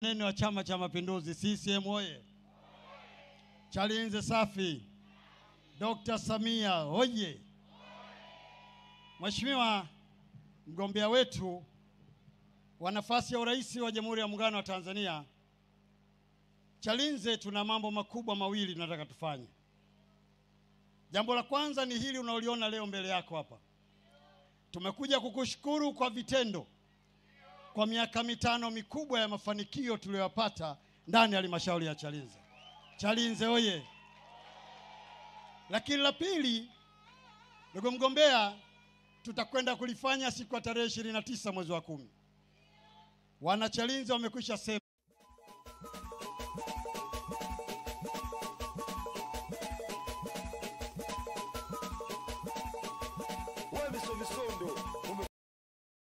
Neno wa Chama cha Mapinduzi CCM oye! Chalinze safi! Dr. Samia oye! Mheshimiwa mgombea wetu wa nafasi ya urais wa Jamhuri ya Muungano wa Tanzania, Chalinze tuna mambo makubwa mawili tunataka tufanye. Jambo la kwanza ni hili unaoliona leo mbele yako hapa. Tumekuja kukushukuru kwa vitendo kwa miaka mitano mikubwa ya mafanikio tuliyopata ndani ya halmashauri ya Chalinze. Chalinze oye! Lakini la pili, ndugu mgombea, tutakwenda kulifanya siku ya tarehe 29 mwezi wa 10. Wana Chalinze wamekwisha sema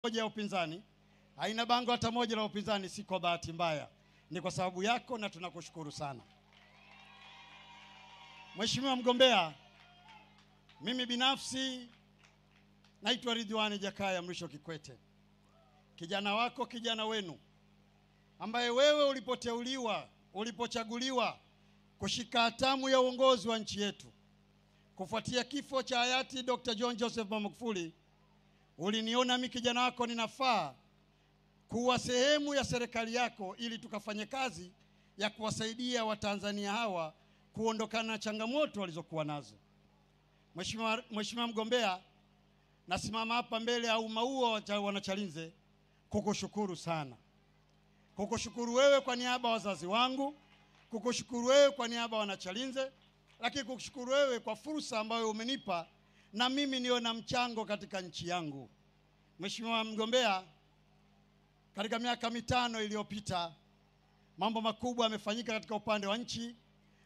moja ya upinzani, haina bango hata moja la upinzani, si kwa bahati mbaya, ni kwa sababu yako na tunakushukuru sana. Mheshimiwa mgombea, mimi binafsi naitwa Ridhiwani Jakaya Mrisho Kikwete, kijana wako, kijana wenu, ambaye wewe ulipochaguliwa kushika hatamu ya uongozi wa nchi yetu kufuatia kifo cha hayati Dr. John Joseph Magufuli, uliniona mimi kijana wako ninafaa kuwa sehemu ya serikali yako ili tukafanye kazi ya kuwasaidia Watanzania hawa kuondokana na changamoto walizokuwa nazo. Mheshimiwa mgombea, nasimama hapa mbele au maua wana Chalinze kukushukuru sana. Kukushukuru wewe kwa niaba ya wazazi wangu, kukushukuru wewe kwa niaba ya wana Chalinze, lakini kukushukuru wewe kwa fursa ambayo umenipa na mimi niwe na mchango katika nchi yangu. Mheshimiwa mgombea, katika miaka mitano iliyopita mambo makubwa yamefanyika katika upande wa nchi,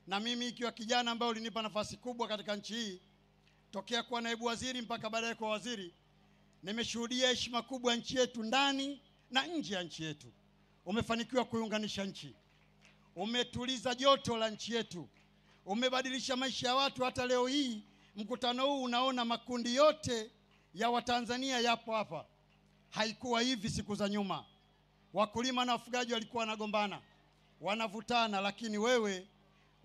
na mimi ikiwa kijana ambaye ulinipa nafasi kubwa katika nchi hii tokea kuwa naibu waziri mpaka baadaye kuwa waziri, nimeshuhudia heshima kubwa ya nchi yetu ndani na nje ya nchi yetu. Umefanikiwa kuiunganisha nchi, umetuliza joto la nchi yetu, umebadilisha maisha ya watu. Hata leo hii mkutano huu unaona makundi yote ya Watanzania yapo hapa. Haikuwa hivi siku za nyuma. Wakulima na wafugaji walikuwa wanagombana, wanavutana, lakini wewe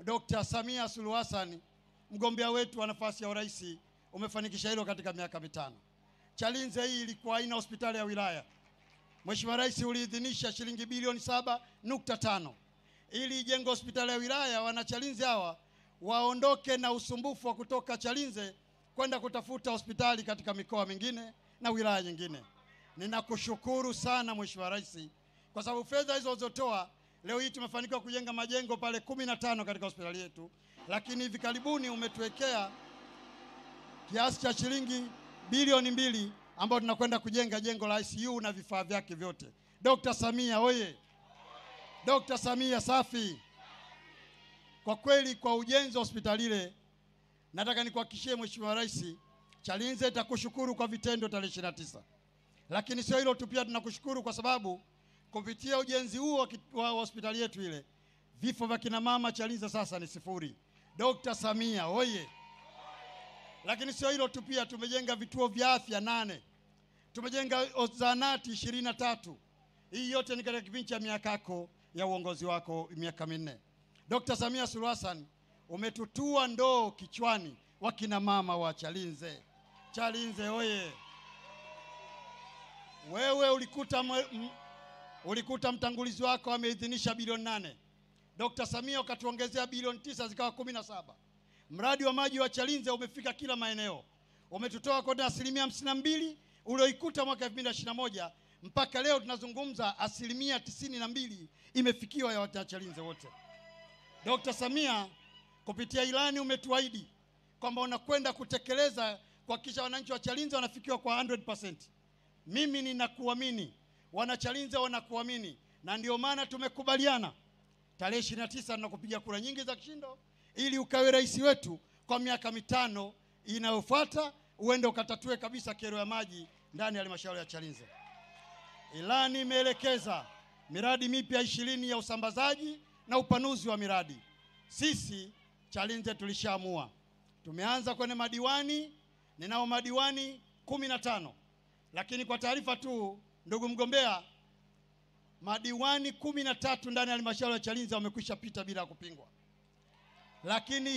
Dr. Samia Suluhu Hassan, mgombea wetu wa nafasi ya urais, umefanikisha hilo katika miaka mitano. Chalinze hii ilikuwa haina hospitali ya wilaya. Mheshimiwa Rais uliidhinisha shilingi bilioni 7.5 ili ijenge hospitali ya wilaya. Wana Chalinze hawa waondoke na usumbufu wa kutoka Chalinze kwenda kutafuta hospitali katika mikoa mingine na wilaya nyingine. Ninakushukuru sana Mheshimiwa Rais kwa sababu fedha hizo ulizotoa leo hii tumefanikiwa kujenga majengo pale 15 katika hospitali yetu, lakini hivi karibuni umetuwekea kiasi cha shilingi bilioni 2 ambao tunakwenda kujenga jengo la ICU na vifaa vyake vyote. Dr. Samia oye! Dr. Samia safi! Kwa kweli kwa ujenzi wa hospitali ile, nataka nikuhakikishie Mheshimiwa Rais, Chalinze itakushukuru kwa vitendo tarehe 29. Lakini sio hilo tu, pia tunakushukuru kwa sababu kupitia ujenzi huo wa hospitali yetu ile, vifo vya kina mama Chalinze sasa ni 0. Dr. Samia oye! Lakini sio hilo tu, pia tumejenga vituo vya afya 8. Tumejenga zahanati 23. Hii yote ni katika kipindi cha miaka yako ya uongozi wako miaka 4. Dr. Samia Suluhu Hassan, umetutua ndoo kichwani wa kina mama wa Chalinze. Chalinze oye! Wewe ulikuta mtangulizi wako ameidhinisha bilioni 8. Dr. Samia ukatuongezea bilioni 9 zikawa 17. Mradi wa maji wa Chalinze umefika kila maeneo. Umetutoa kwa 52% ulioikuta mwaka 2021 mpaka leo tunazungumza 92% imefikiwa ya watu wa Chalinze wote. Dr. Samia, kupitia ilani umetuahidi kwamba unakwenda kutekeleza kuhakikisha wananchi wa Chalinze wanafikiwa kwa 100%. Mimi ninakuamini, wana Chalinze wanakuamini, na ndio maana tumekubaliana tarehe 29 tunakupigia kura nyingi za kishindo ili ukawe rais wetu kwa miaka mitano inayofuata, uende ukatatue kabisa kero ya maji ndani ya halmashauri ya Chalinze. Ilani imeelekeza miradi mipya 20 ya usambazaji na upanuzi wa miradi. Sisi Chalinze tulishaamua. Tumeanza kwenye madiwani, ninao madiwani 15. Lakini kwa taarifa tu, ndugu mgombea, madiwani 13 ndani ya halmashauri ya Chalinze wamekwisha pita bila kupingwa. Lakini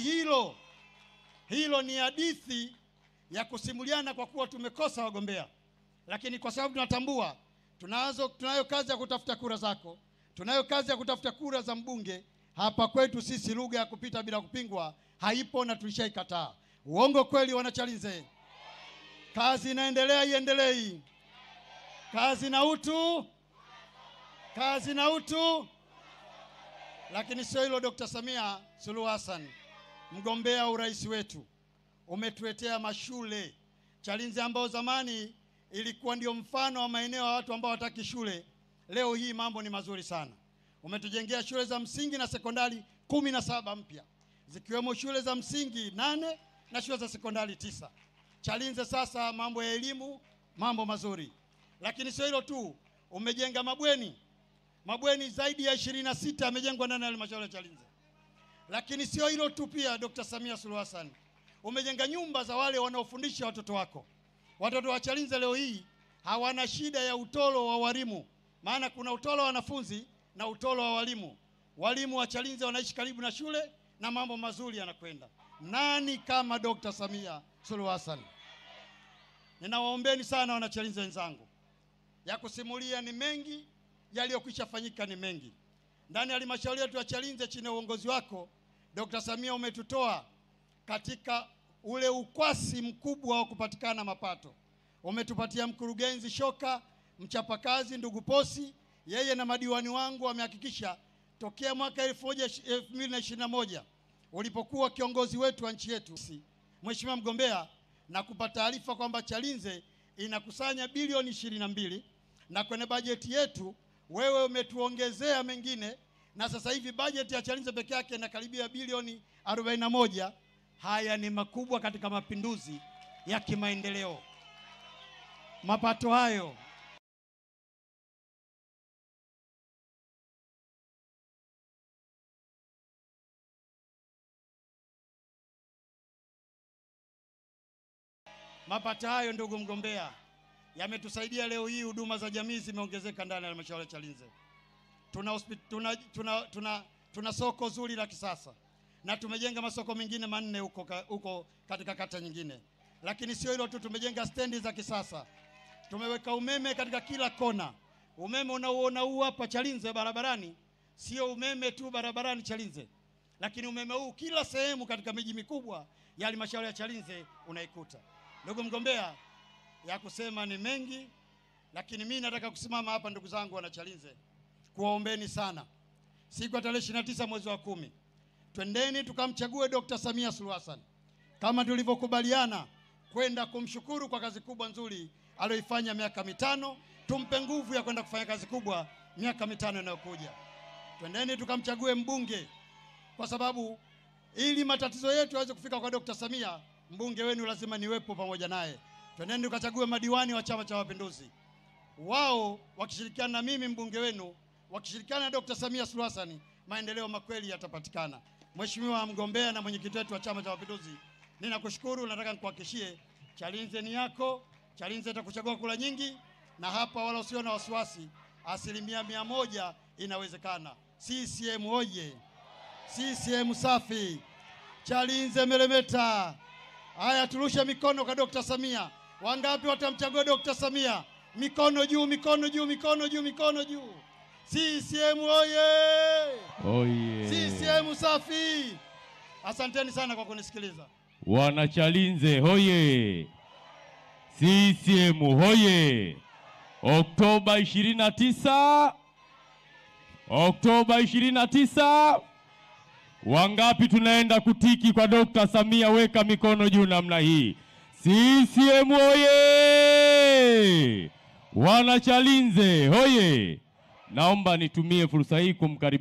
hilo ni hadithi ya kusimuliana kwa kuwa tumekosa wagombea. Lakini kwa sababu tunatambua tunayo kazi ya kutafuta kura zako, tunayo kazi ya kutafuta kura za mbunge. Hapa kwetu sisi lugha ya kupita bila kupingwa haipo na tulishaikataa. Uongo kweli wana Chalinze? Kazi inaendelea, iendelee. Kazi na utu. Kazi na utu. Lakini sio hilo, Dr. Samia Suluhu Hassan, mgombea urais wetu, umetuletea mashule Chalinze ambao zamani ilikuwa ndio mfano wa maeneo ya watu ambao wataki shule. Leo hii mambo ni mazuri sana. Umetujengea shule za msingi na sekondari 17 mpya, zikiwemo shule za msingi 8 na shule za sekondari 9. Chalinze sasa mambo ya elimu, mambo mazuri. Lakini sio hilo tu, umejenga mabweni zaidi ya 26 yamejengwa ndani ya halmashauri ya Chalinze. Lakini sio hilo tu pia, Dr. Samia Suluhu Hassan, umejenga nyumba za wale wanaofundisha watoto wako. Watoto wa Chalinze leo hii hawana shida ya utoro wa walimu, maana kuna utoro wa wanafunzi na utoro wa walimu. Walimu wa Chalinze wanaishi karibu na shule na mambo mazuri yanakwenda. Nani kama Dr. Samia Suluhu Hassan? Ninawaombeni sana wana Chalinze wenzangu. Ya kusimulia ni mengi, yaliyokwisha fanyika ni mengi. Ndani ya halmashauri yetu ya Chalinze chini ya uongozi wako Dr. Samia, umetutoa katika ule ukwasi mkubwa wa kupatikana mapato. Umetupatia mkurugenzi shoka, mchapakazi, ndugu Posi. Yeye na madiwani wangu wamehakikisha tokea mwaka 2021 ulipokuwa kiongozi wetu wa nchi yetu, Mheshimiwa mgombea, na kupata taarifa kwamba Chalinze inakusanya bilioni 22, na kwenye bajeti yetu wewe umetuongezea mengine, na sasa hivi bajeti ya Chalinze peke yake inakaribia bilioni 41. Haya ni makubwa katika mapinduzi ya kimaendeleo. Mapato hayo ndugu mgombea, yametusaidia leo hii huduma za jamii zimeongezeka ndani ya halmashauri ya Chalinze. Tuna soko zuri la kisasa na tumejenga masoko mengine 4 huko katika kata nyingine. Lakini sio hilo tu, tumejenga stendi za kisasa. Tumeweka umeme katika kila kona. Umeme unaoona huu hapa Chalinze barabarani sio umeme tu barabarani Chalinze, lakini umeme huu kila sehemu katika miji mikubwa ya halmashauri ya Chalinze unaikuta. Ndugu mgombea, ya kusema ni mengi, lakini mimi nataka kusimama hapa, ndugu zangu wana Chalinze, kuwaombeni sana. Siku ya tarehe 29 mwezi wa 10, twendeni tukamchague Dr. Samia Suluhu Hassan kama tulivyokubaliana, kwenda kumshukuru kwa kazi kubwa nzuri aliyoifanya miaka 5. Tumpe nguvu ya kwenda kufanya kazi kubwa miaka 5 inayokuja. Twendeni tukamchague mbunge, kwa sababu ili matatizo yetu yaweze kufika kwa Dr. Samia, mbunge wenu lazima niwepo pamoja naye. Twendeni tukachague madiwani wa Chama cha Mapinduzi, wao wakishirikiana na mimi mbunge wenu, wakishirikiana na Dr. Samia Suluhu Hassan, maendeleo makweli yatapatikana. Mheshimiwa mgombea na mwenyekiti wetu wa Chama cha Mapinduzi, ninakushukuru. Nataka nikuhakikishie Chalinze ni yako. Chalinze itakuchagua kula nyingi, na hapa wala usio na wasiwasi, 100% inawezekana. CCM oye! CCM safi! Chalinze meremeta! Haya, turushe mikono kwa Dr. Samia. Wangapi watamchagua Dr. Samia? Mikono juu, mikono juu, mikono juu, mikono juu. CCM oye! Oye! CCM safi! Asanteni sana kwa kunisikiliza. Wana Chalinze hoye! CCM hoye! Oktoba 29, Oktoba 29, wangapi tunaenda kutiki kwa Dr. Samia? Weka mikono juu namna hii. CCM hoye! Wana Chalinze hoye! Naomba nitumie fursa hii kumkaribisha